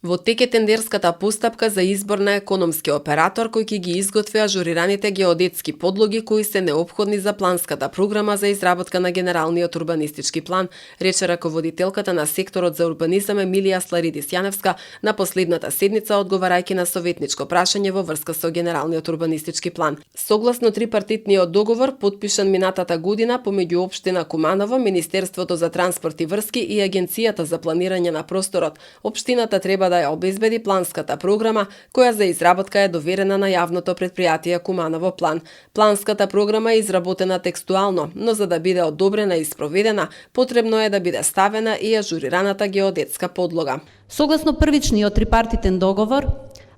Во тек е тендерската постапка за избор на економски оператор кој ќе ги изготви ажурираните геодетски подлоги кои се неопходни за планската програма за изработка на генералниот урбанистички план, рече раководителката на секторот за урбанизам Емилија Сларидис Јаневска на последната седница одговарајќи на советничко прашање во врска со генералниот урбанистички план. Согласно трипартитниот договор потпишан минатата година помеѓу општина Куманово, Министерството за транспорт и врски и Агенцијата за планирање на просторот, општината треба да ја обезбеди планската програма, која за изработка е доверена на јавното претпријатие Куманово план. Планската програма е изработена текстуално, но за да биде одобрена и спроведена, потребно е да биде ставена и ажурираната геодетска подлога. Согласно првичниот трипартитен договор,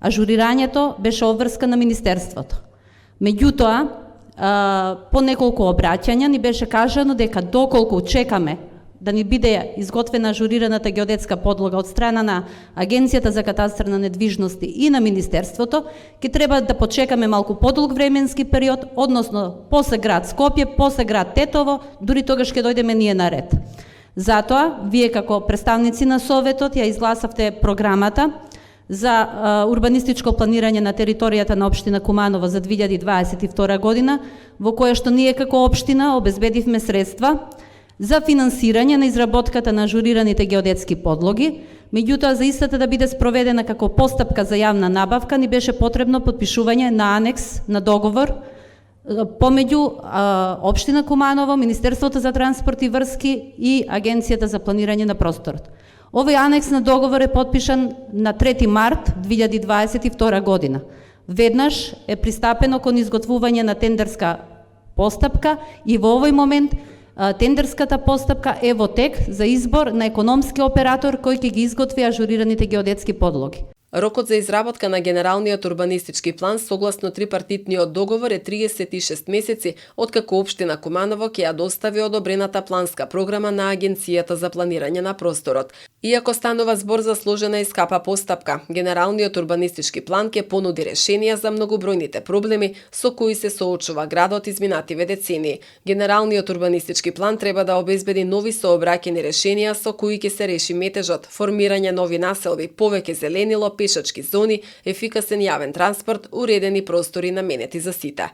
ажурирањето беше обврска на Министерството. Меѓутоа, по неколку обраќања ни беше кажано дека доколку чекаме да ни биде изготвена ажурираната геодетска подлога од страна на Агенцијата за катастар на недвижности и на Министерството, ќе треба да почекаме малку подолг временски период, односно после град Скопје, после град Тетово, дури тогаш ќе дојдеме ние на ред. Затоа, вие како представници на Советот ја изгласавте програмата за урбанистичко планирање на територијата на општина Куманово за 2022 година, во која што ние како општина обезбедивме средства за финансирање на изработката на ажурираните геодетски подлоги, меѓутоа за истата да биде спроведена како постапка за јавна набавка ни беше потребно потпишување на анекс на договор помеѓу општина Куманово, Министерството за транспорт и врски и Агенцијата за планирање на просторот. Овој анекс на договор е потпишан на 3 март 2022 година. Веднаш е пристапено кон изготвување на тендерска постапка и во овој момент тендерската постапка е во тек за избор на економски оператор кој ќе ги изготви ажурираните геодетски подлоги. Рокот за изработка на генералниот урбанистички план согласно трипартитниот договор е 36 месеци, откако општина Куманово ќе ја достави одобрената планска програма на Агенцијата за планирање на просторот. Иако станува збор за сложена и скапа постапка, генералниот урбанистички план ќе понуди решенија за многобројните проблеми со кои се соочува градот изминативе децении. Генералниот урбанистички план треба да обезбеди нови сообраќајни решенија со кои ќе се реши метежот, формирање нови населби, повеќе зеленило, пешачки зони, ефикасен јавен транспорт, уредени простори наменети за сите.